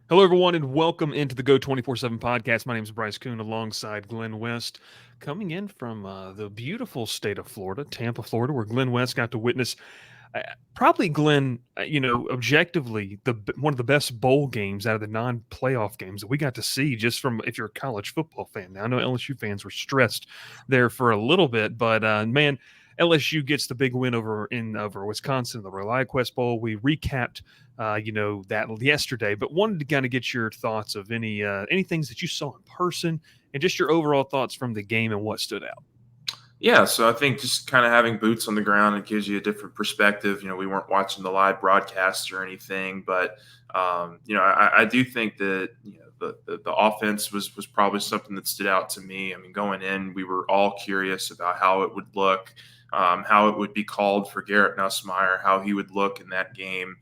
Hello, everyone, and welcome into the Go 24/7 podcast. My name is Bryce Koon alongside Glen West, coming in from the beautiful state of Florida, Tampa, Florida, where Glen West got to witness uh, probably, Glenn, objectively, one of the best bowl games out of the non-playoff games that we got to see just from if you're a college football fan. Now, I know LSU fans were stressed there for a little bit, but man, LSU gets the big win over Wisconsin, the ReliaQuest Bowl. We recapped that yesterday, but wanted to kind of get your thoughts of any things that you saw in person and just your overall thoughts from the game and what stood out. Yeah, so I think just kind of having boots on the ground, it gives you a different perspective. We weren't watching the live broadcast or anything, but I do think that the offense was probably something that stood out to me. I mean, going in, we were all curious about how it would look, how it would be called for Garrett Nussmeier, how he would look in that game.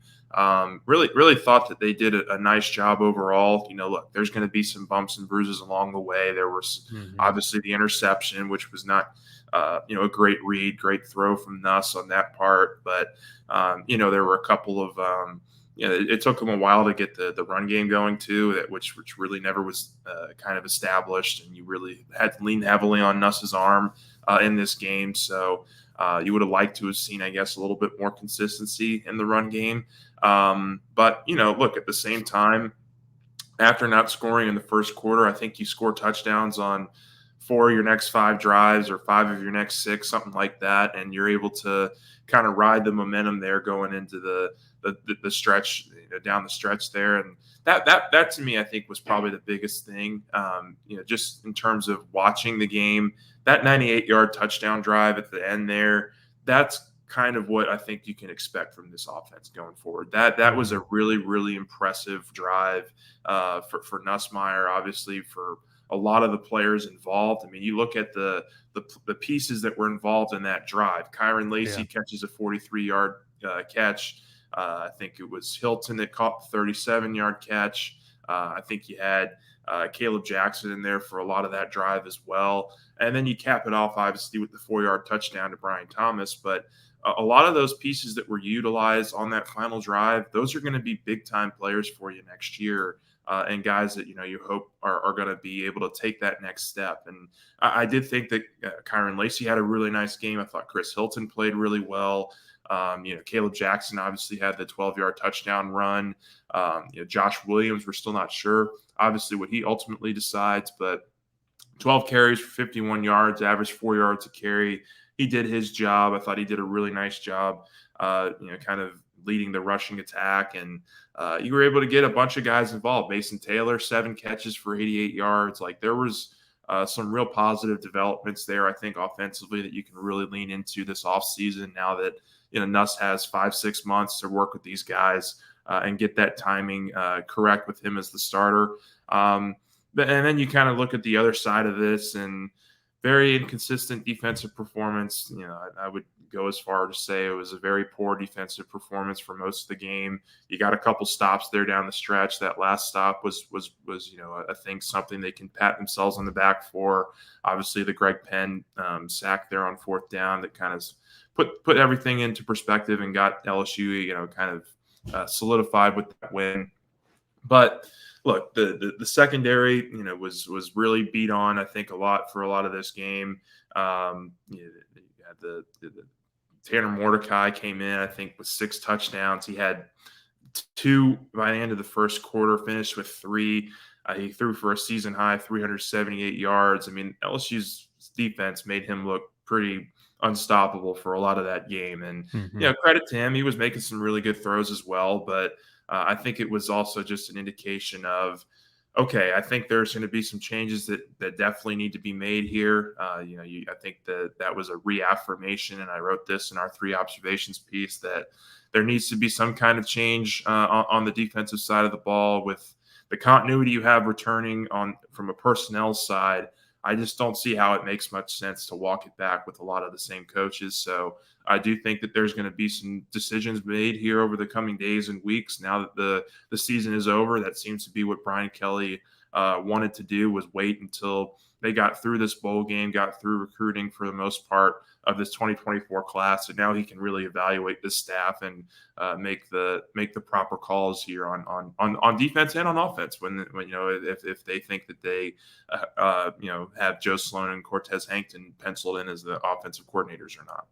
Really thought that they did a nice job overall. Look, there's going to be some bumps and bruises along the way. There was obviously the interception, which was not a great read, great throw from Nuss on that part. But, there were a couple of, it took them a while to get the run game going too, which really never was kind of established. And you really had to lean heavily on Nuss's arm in this game. So you would have liked to have seen, I guess, a little bit more consistency in the run game. But, look, at the same time, after not scoring in the first quarter, I think you score touchdowns on 4 of your next 5 drives or 5 of your next 6, something like that, and you're able to kind of ride the momentum there going into the stretch, down the stretch there. And that to me, I think, was probably the biggest thing. Just in terms of watching the game, that 98-yard touchdown drive at the end there, that's kind of what I think you can expect from this offense going forward. That was a really impressive drive for Nussmeier, obviously for a lot of the players involved. I mean, you look at the pieces that were involved in that drive. Kyron Lacey catches a 43-yard catch. I think it was Hilton that caught the 37-yard catch. I think you had Caleb Jackson in there for a lot of that drive as well. And then you cap it off, obviously, with the 4-yard touchdown to Brian Thomas. But a lot of those pieces that were utilized on that final drive, those are going to be big-time players for you next year. And guys that, you hope are going to be able to take that next step. And I did think that Kyron Lacey had a really nice game. I thought Chris Hilton played really well. Caleb Jackson obviously had the 12-yard touchdown run. Josh Williams, we're still not sure, obviously, what he ultimately decides. But 12 carries for 51 yards, average 4 yards a carry. He did his job. I thought he did a really nice job, kind of leading the rushing attack. And you were able to get a bunch of guys involved. Mason Taylor, 7 catches for 88 yards. Like, there was some real positive developments there, I think, offensively that you can really lean into this offseason now that, Nuss has 5-6 months to work with these guys and get that timing correct with him as the starter. And then you kind of look at the other side of this, and very inconsistent defensive performance. I would go as far to say it was a very poor defensive performance for most of the game. You got a couple stops there down the stretch. That last stop was I think something they can pat themselves on the back for. Obviously, the Greg Penn sack there on 4th down that kind of put everything into perspective and got LSU, kind of solidified with that win. But look, the secondary, was really beat on, I think, a lot for a lot of this game. The Tanner Mordecai came in, I think, with 6 touchdowns. He had 2 by the end of the first quarter, finished with 3. He threw for a season high 378 yards. I mean, LSU's defense made him look pretty unstoppable for a lot of that game. And, credit to him. He was making some really good throws as well. But I think it was also just an indication of, okay, I think there's going to be some changes that definitely need to be made here. I think that was a reaffirmation, and I wrote this in our 3 observations piece, that there needs to be some kind of change on the defensive side of the ball with the continuity you have returning from a personnel side. I just don't see how it makes much sense to walk it back with a lot of the same coaches. So I do think that there's going to be some decisions made here over the coming days and weeks. Now that the season is over, that seems to be what Brian Kelly wanted to do, was wait until they got through this bowl game, got through recruiting for the most part, this 2024 class, and now he can really evaluate this staff and make the proper calls here on defense and on offense when if they think that they have Joe Sloan and Cortez Hankton penciled in as the offensive coordinators or not.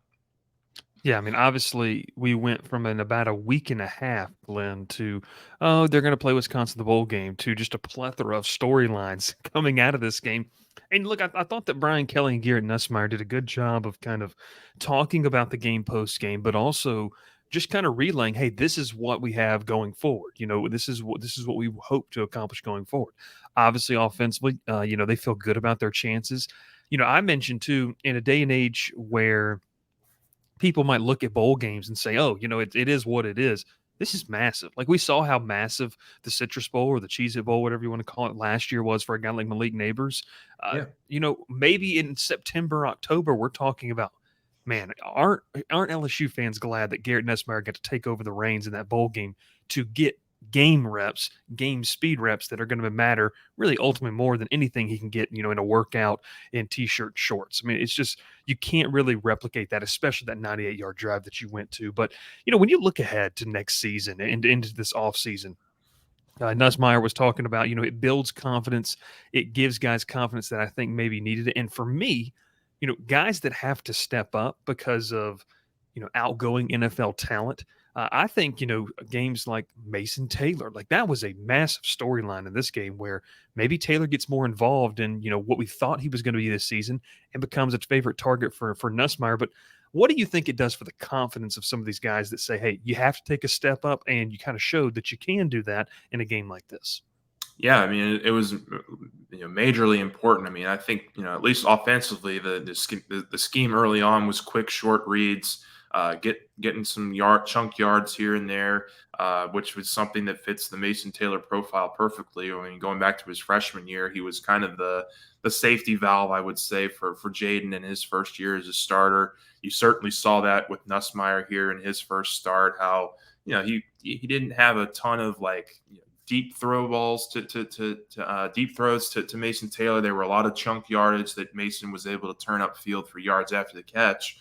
Yeah, I mean, obviously, we went from in about a week and a half, Glenn, to oh, they're going to play Wisconsin the bowl game, to just a plethora of storylines coming out of this game. And look, I thought that Brian Kelly and Garrett Nussmeier did a good job of kind of talking about the game post game, but also just kind of relaying, hey, this is what we have going forward. This is what we hope to accomplish going forward. Obviously, offensively, they feel good about their chances. I mentioned too, in a day and age where people might look at bowl games and say, "Oh, it is what it is." This is massive. Like we saw how massive the Citrus Bowl or the Cheez It Bowl, whatever you want to call it, last year was for a guy like Malik Neighbors. Yeah. Maybe in September, October, we're talking about, man, aren't LSU fans glad that Garrett Nussmeier got to take over the reins in that bowl game to get game reps, game speed reps that are going to matter really ultimately more than anything he can get, in a workout in t-shirt shorts. I mean, it's just you can't really replicate that, especially that 98-yard drive that you went to. But when you look ahead to next season and into this offseason, Nussmeier was talking about, it builds confidence. It gives guys confidence that I think maybe needed it. And for me, guys that have to step up because of, outgoing NFL talent. I think, games like Mason Taylor, like that was a massive storyline in this game where maybe Taylor gets more involved in, what we thought he was going to be this season and becomes a favorite target for Nussmeier. But what do you think it does for the confidence of some of these guys that say, hey, you have to take a step up, and you kind of showed that you can do that in a game like this? Yeah, I mean, it was majorly important. I mean, I think at least offensively, the scheme early on was quick, short reads, getting some chunk yards here and there, which was something that fits the Mason Taylor profile perfectly. I mean, going back to his freshman year, he was kind of the safety valve, I would say, for Jaden in his first year as a starter. You certainly saw that with Nussmeier here in his first start. How he didn't have a ton of deep throw balls to deep throws to Mason Taylor. There were a lot of chunk yardage that Mason was able to turn upfield for yards after the catch.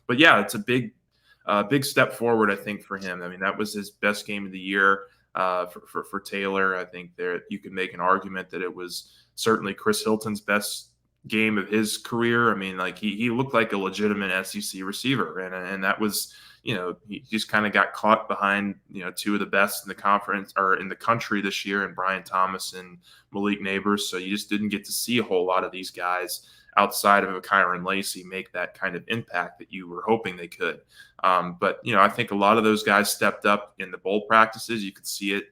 But yeah, it's a big step forward, I think, for him. I mean, that was his best game of the year for Taylor. I think there you could make an argument that it was certainly Chris Hilton's best game of his career. I mean, like he looked like a legitimate SEC receiver, and that was he just kind of got caught behind two of the best in the conference or in the country this year, and Brian Thomas and Malik Neighbors. So you just didn't get to see a whole lot of these guys outside of a Kyron Lacey make that kind of impact that you were hoping they could. But I think a lot of those guys stepped up in the bowl practices. You could see it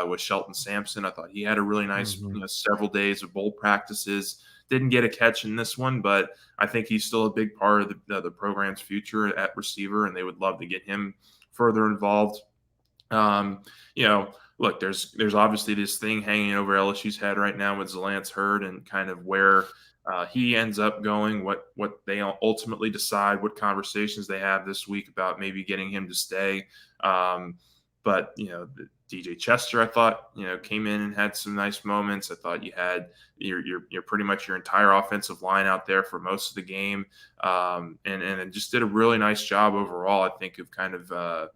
with Shelton Sampson. I thought he had a really nice several days of bowl practices. Didn't get a catch in this one, but I think he's still a big part of the program's future at receiver, and they would love to get him further involved. Look, there's obviously this thing hanging over LSU's head right now with Zalance Hurd and kind of where he ends up going, what they ultimately decide, what conversations they have this week about maybe getting him to stay. But DJ Chester, I thought, came in and had some nice moments. I thought you had your pretty much your entire offensive line out there for most of the game, and just did a really nice job overall. I think of kind of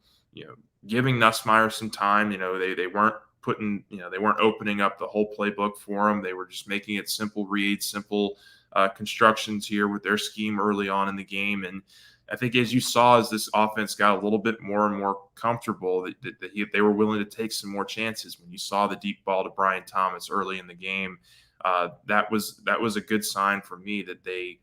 giving Nussmeier some time. They weren't they weren't opening up the whole playbook for him. They were just making it simple reads, simple constructions here with their scheme early on in the game. And I think as you saw, as this offense got a little bit more and more comfortable, that they were willing to take some more chances. When you saw the deep ball to Brian Thomas early in the game, that was a good sign for me that they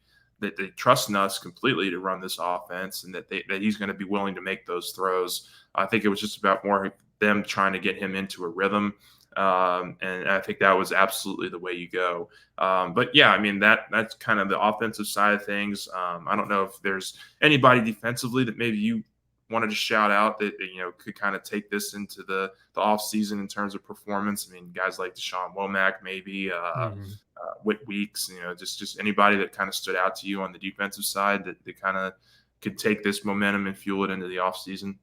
trust Nuss completely to run this offense, and that he's going to be willing to make those throws. I think it was just about more them trying to get him into a rhythm. And I think that was absolutely the way you go. But yeah, I mean, that's kind of the offensive side of things. I don't know if there's anybody defensively that maybe you wanted to shout out that could kind of take this into the off season in terms of performance. I mean, guys like Deshaun Womack, maybe Whit Weeks, just anybody that kind of stood out to you on the defensive side that kind of could take this momentum and fuel it into the off season.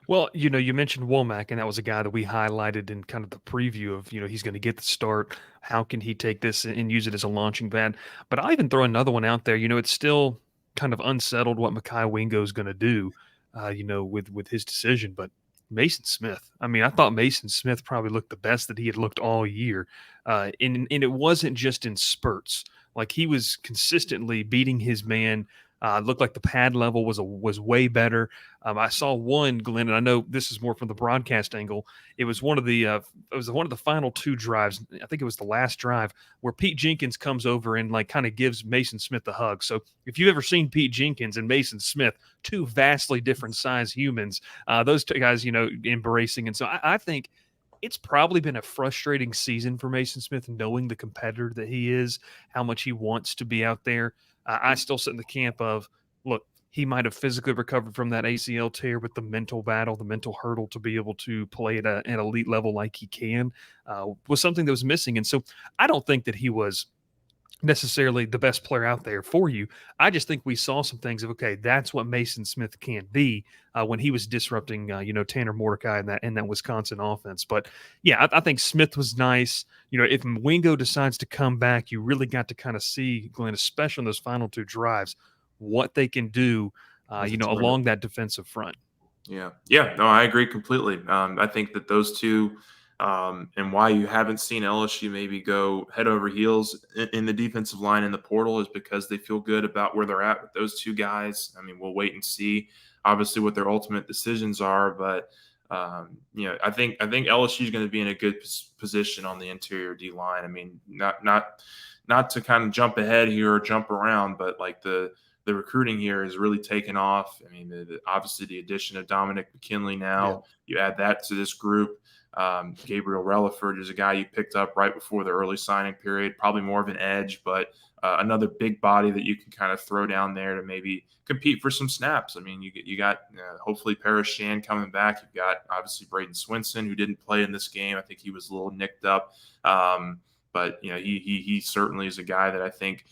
Well, you mentioned Womack, and that was a guy that we highlighted in kind of the preview of, he's going to get the start. How can he take this and use it as a launching pad? But I'll even throw another one out there. It's still kind of unsettled what Mekhi Wingo is going to do, with his decision. But Mason Smith, I mean, I thought Mason Smith probably looked the best that he had looked all year, and it wasn't just in spurts. Like he was consistently beating his man. Looked like the pad level was way better. I saw one, Glenn, and I know this is more from the broadcast angle. It was one of the final two drives. I think it was the last drive where Pete Jenkins comes over and like kind of gives Mason Smith a hug. So if you've ever seen Pete Jenkins and Mason Smith, two vastly different size humans, those two guys, embracing. And so I think it's probably been a frustrating season for Mason Smith, knowing the competitor that he is, how much he wants to be out there. I still sit in the camp of, look, he might have physically recovered from that ACL tear, but the mental battle, the mental hurdle to be able to play at an elite level like he can was something that was missing. And so I don't think that he was necessarily the best player out there for you. I just think we saw some things of, okay, that's what Mason Smith can be when he was disrupting, Tanner Mordecai in that Wisconsin offense. But yeah, I think Smith was nice. If Wingo decides to come back, you really got to kind of see, Glenn, especially on those final two drives, what they can do, As a tandem. along that defensive front. Yeah. Yeah. No, I agree completely. I think that those two, and why you haven't seen LSU maybe go head over heels in the defensive line in the portal is because they feel good about where they're at with those two guys. I mean, we'll wait and see, obviously, what their ultimate decisions are. But, I think LSU is going to be in a good position on the interior D line. I mean, not to kind of jump ahead here or jump around, but like the recruiting here has really taken off. I mean, obviously the addition of Dominic McKinley Yeah. now, you add that to this group. Gabriel Relaford is a guy you picked up right before the early signing period, probably more of an edge, but another big body that you can kind of throw down there to maybe compete for some snaps. I mean, you got hopefully Paris Shan coming back. You've got obviously Braden Swinson, who didn't play in this game. I think he was a little nicked up. But he certainly is a guy that I think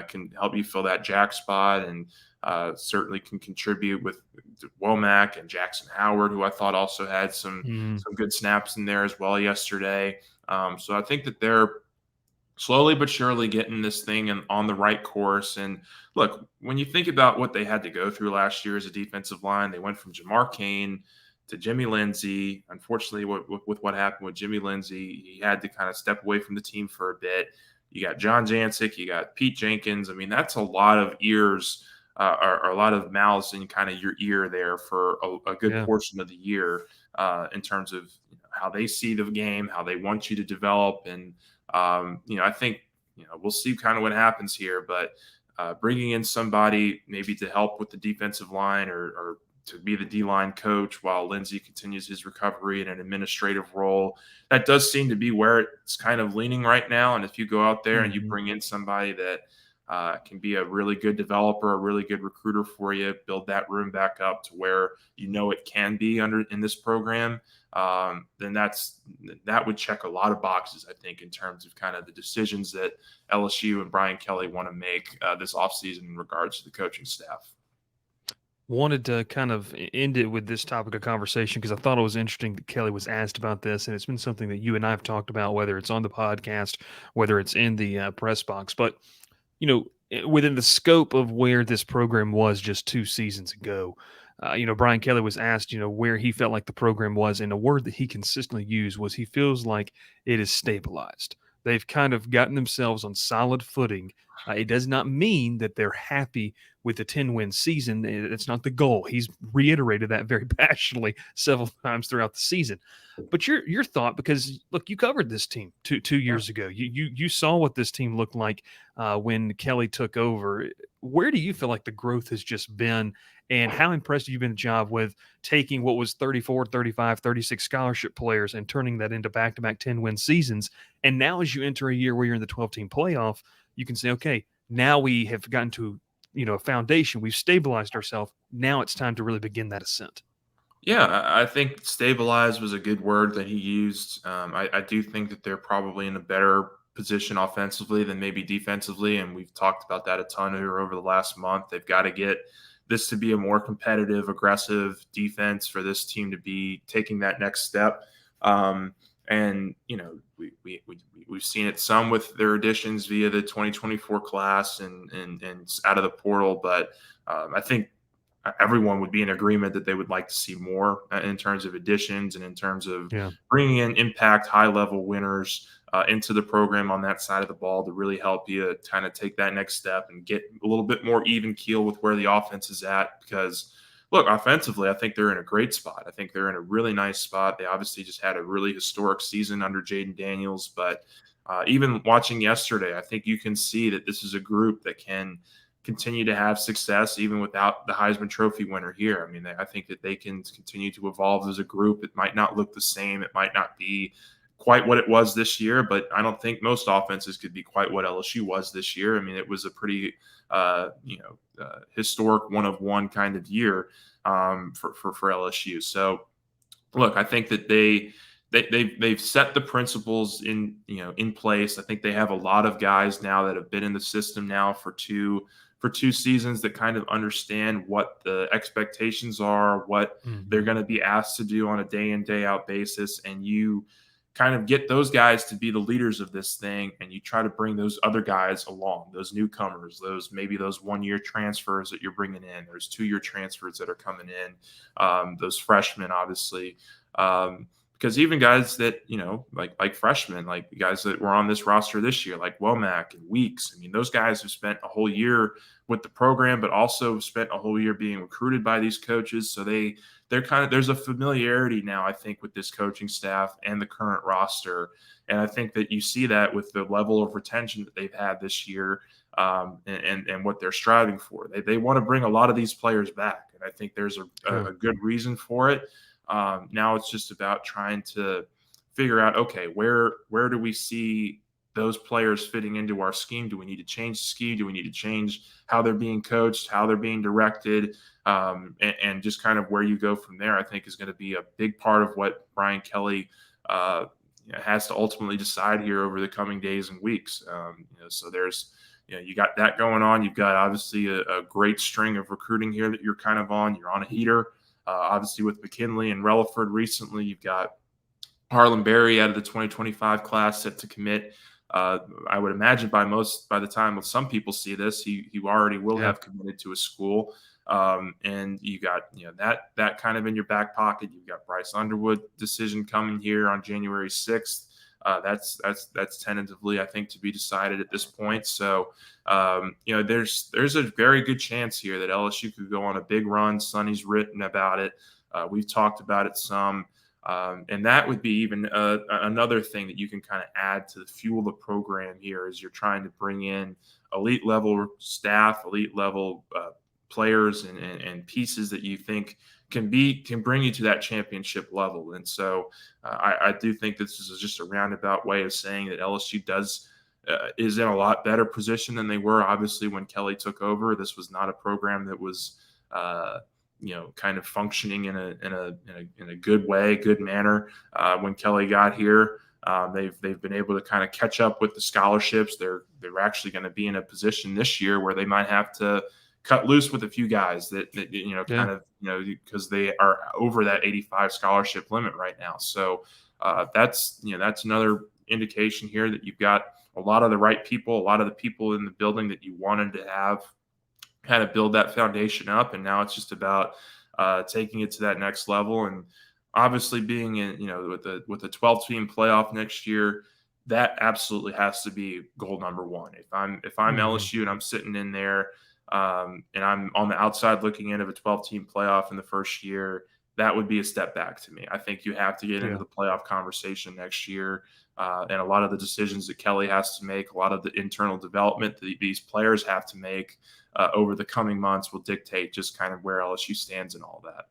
can help you fill that jack spot, and certainly can contribute with Womack and Jackson Howard, who I thought also had some good snaps in there as well yesterday. So I think that they're slowly but surely getting this thing on the right course. And look, when you think about what they had to go through last year as a defensive line, they went from Jamar Cain to Jimmy Lindsey. Unfortunately, with what happened with Jimmy Lindsey, he had to kind of step away from the team for a bit. You got John Jancic, you got Pete Jenkins. I mean, that's a lot of ears or a lot of mouths in kind of your ear there for a good Yeah. portion of the year in terms of how they see the game, how they want you to develop. And, I think, we'll see kind of what happens here. But bringing in somebody maybe to help with the defensive line or to be the D-line coach while Lindsey continues his recovery in an administrative role. That does seem to be where it's kind of leaning right now. And if you go out there and you bring in somebody that can be a really good developer, a really good recruiter for you, build that room back up to where it can be in this program, then that would check a lot of boxes, I think, in terms of kind of the decisions that LSU and Brian Kelly want to make this offseason in regards to the coaching staff. Wanted to kind of end it with this topic of conversation because I thought it was interesting that Kelly was asked about this, and it's been something that you and I have talked about, whether it's on the podcast, whether it's in the press box. But within the scope of where this program was just 2 seasons ago, Brian Kelly was asked, where he felt like the program was, and a word that he consistently used was he feels like it is stabilized. They've kind of gotten themselves on solid footing. It does not mean that they're happy with the 10-win season. It's not the goal. He's reiterated that very passionately several times throughout the season. But your thought, because look, you covered this team two years ago. You saw what this team looked like when Kelly took over. Where do you feel like the growth has just been, and how impressed have you been with the job with taking what was 34, 35, 36 scholarship players and turning that into back-to-back 10-win seasons? And now as you enter a year where you're in the 12-team playoff, you can say, okay, now we have gotten to a foundation. We've stabilized ourselves. Now it's time to really begin that ascent. Yeah, I think stabilize was a good word that he used. I do think that they're probably in a better position offensively than maybe defensively, and we've talked about that a ton here over the last month. They've got to get this to be a more competitive, aggressive defense for this team to be taking that next step. And we've seen it some with their additions via the 2024 class and out of the portal, but I think everyone would be in agreement that they would like to see more in terms of additions and in terms of Yeah. bringing in impact, high level winners into the program on that side of the ball to really help you kind of take that next step and get a little bit more even keel with where the offense is at. Because, look, offensively, I think they're in a great spot. I think they're in a really nice spot. They obviously just had a really historic season under Jaden Daniels, but even watching yesterday, I think you can see that this is a group that can continue to have success even without the Heisman Trophy winner here. I mean, I think that they can continue to evolve as a group. It might not look the same. It might not be quite what it was this year, but I don't think most offenses could be quite what LSU was this year. I mean, it was a pretty, historic one of one kind of year for LSU. So, look, I think that they've set the principles in place. I think they have a lot of guys now that have been in the system now for two seasons that kind of understand what the expectations are, what they're Mm-hmm. going to be asked to do on a day in day out basis, and you kind of get those guys to be the leaders of this thing, and you try to bring those other guys along, those newcomers, those 1 year transfers that you're bringing in, there's 2 year transfers that are coming in, those freshmen obviously. Because even guys that like freshmen, like guys that were on this roster this year, like Womack and Weeks. I mean, those guys have spent a whole year with the program, but also spent a whole year being recruited by these coaches. So they're kind of there's a familiarity now, I think, with this coaching staff and the current roster. And I think that you see that with the level of retention that they've had this year, and what they're striving for. They want to bring a lot of these players back, and I think there's Yeah. a good reason for it. Now it's just about trying to figure out, okay, where do we see those players fitting into our scheme? Do we need to change the scheme? Do we need to change how they're being coached, how they're being directed, and just kind of where you go from there? I think is going to be a big part of what Brian Kelly has to ultimately decide here over the coming days and weeks. So there's you got that going on. You've got obviously a great string of recruiting here that you're kind of on. You're on a heater. Obviously, with McKinley and Relaford recently, you've got Harlan Berry out of the 2025 class set to commit. I would imagine by the time some people see this, he already will Yeah. have committed to a school. And you got that kind of in your back pocket. You've got Bryce Underwood decision coming here on January 6th. That's tentatively, I think, to be decided at this point. So, there's a very good chance here that LSU could go on a big run. Sonny's written about it. We've talked about it some. And that would be even another thing that you can kind of add to fuel the program here as you're trying to bring in elite level staff, elite level players and pieces that you think can bring you to that championship level. And so I do think this is just a roundabout way of saying that LSU is in a lot better position than they were. Obviously, when Kelly took over, this was not a program that was kind of functioning in a good way, good manner. When Kelly got here, they've been able to kind of catch up with the scholarships. They're actually going to be in a position this year where they might have to cut loose with a few guys that Yeah. because they are over that 85 scholarship limit right now. So that's another indication here that you've got a lot of the right people, a lot of the people in the building that you wanted to have kind of build that foundation up. And now it's just about taking it to that next level. And obviously being in, with the 12 team playoff next year, that absolutely has to be goal number one. If I'm Mm-hmm. LSU and I'm sitting in there, and I'm on the outside looking in of a 12 team playoff in the first year, that would be a step back to me. I think you have to get into Yeah. the playoff conversation next year. And a lot of the decisions that Kelly has to make, a lot of the internal development that these players have to make over the coming months will dictate just kind of where LSU stands and all that.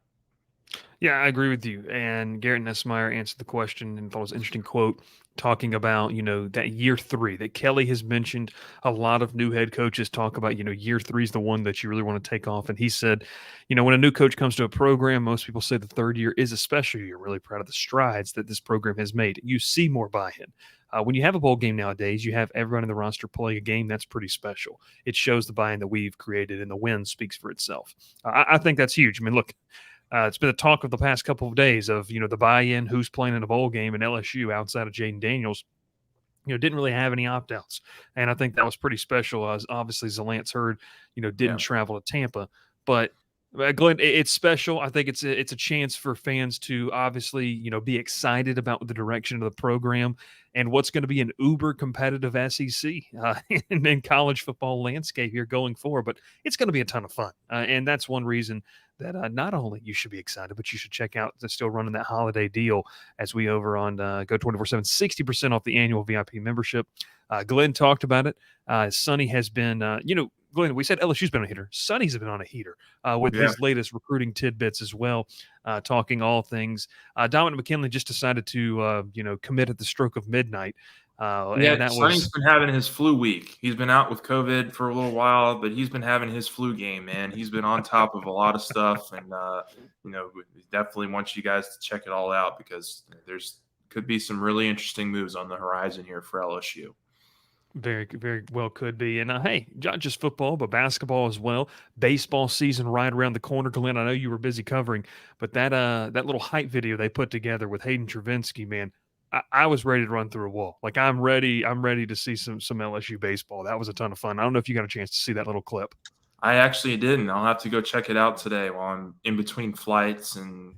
Yeah, I agree with you. And Garrett Nessmeyer answered the question and thought it was an interesting quote talking about, that year three that Kelly has mentioned. A lot of new head coaches talk about, year three is the one that you really want to take off. And he said, when a new coach comes to a program, most people say the third year is a special year. Really proud of the strides that this program has made. You see more buy-in. When you have a bowl game nowadays, you have everyone in the roster playing a game that's pretty special. It shows the buy-in that we've created, and the win speaks for itself. I think that's huge. I mean, look, It's been a talk of the past couple of days of, the buy-in, who's playing in a bowl game, and LSU outside of Jaden Daniels, didn't really have any opt-outs. And I think that was pretty special. As obviously Zalance Heard, didn't Yeah. travel to Tampa. But Glenn, it's special. I think it's a chance for fans to obviously, be excited about the direction of the program and what's going to be an uber competitive SEC in college football landscape here going forward. But it's going to be a ton of fun. And that's one reason that not only you should be excited, but you should check out the still running that holiday deal as we over on Go 24/7, 60% off the annual VIP membership. Glenn talked about it. Sonny has been, Glenn, we said LSU's been on a heater. Sonny's been on a heater with Yeah. his latest recruiting tidbits as well, talking all things. Dominic McKinley just decided to, commit at the stroke of midnight. Yeah, And that Sonny's was been having his flu week. He's been out with COVID for a little while, but he's been having his flu game, man. He's been on top of a lot of stuff, and we definitely want you guys to check it all out because could be some really interesting moves on the horizon here for LSU. very, very well could be. And hey, not just football, but basketball as well. Baseball season right around the corner. Glenn, I know you were busy covering, but that little hype video they put together with Hayden Travinsky, man, I was ready to run through a wall. Like I'm ready to see some LSU baseball. That was a ton of fun. I don't know if you got a chance to see that little clip. I actually didn't. I'll have to go check it out today while I'm in between flights and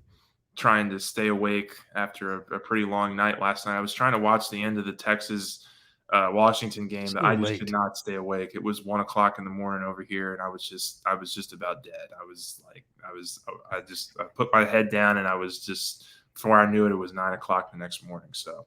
trying to stay awake after a pretty long night last night. I was trying to watch the end of the Texas Washington game, but I just could not stay awake. It was 1:00 in the morning over here, and I was just about dead. I put my head down, and I was just, before I knew it, it was 9:00 the next morning. So.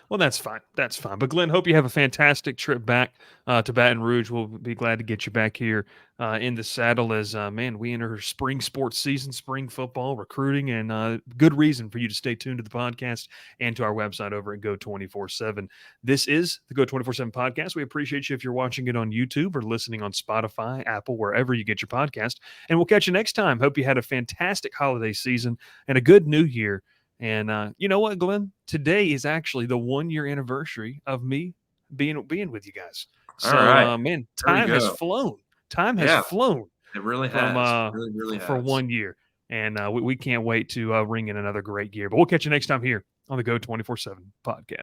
Well, that's fine. That's fine. But Glenn, hope you have a fantastic trip back to Baton Rouge. We'll be glad to get you back here in the saddle as, man, we enter spring sports season, spring football, recruiting, and good reason for you to stay tuned to the podcast and to our website over at Go 24/7. This is the Go 24/7 podcast. We appreciate you if you're watching it on YouTube or listening on Spotify, Apple, wherever you get your podcast. And we'll catch you next time. Hope you had a fantastic holiday season and a good new year. And you know what, Glenn? Today is actually the 1-year anniversary of me being with you guys. So, All right. man, There we time has go. flown. Time has flown It really from has. Really, really for has. 1 year, and we can't wait to ring in another great year. But we'll catch you next time here on the Go 24/7 podcast.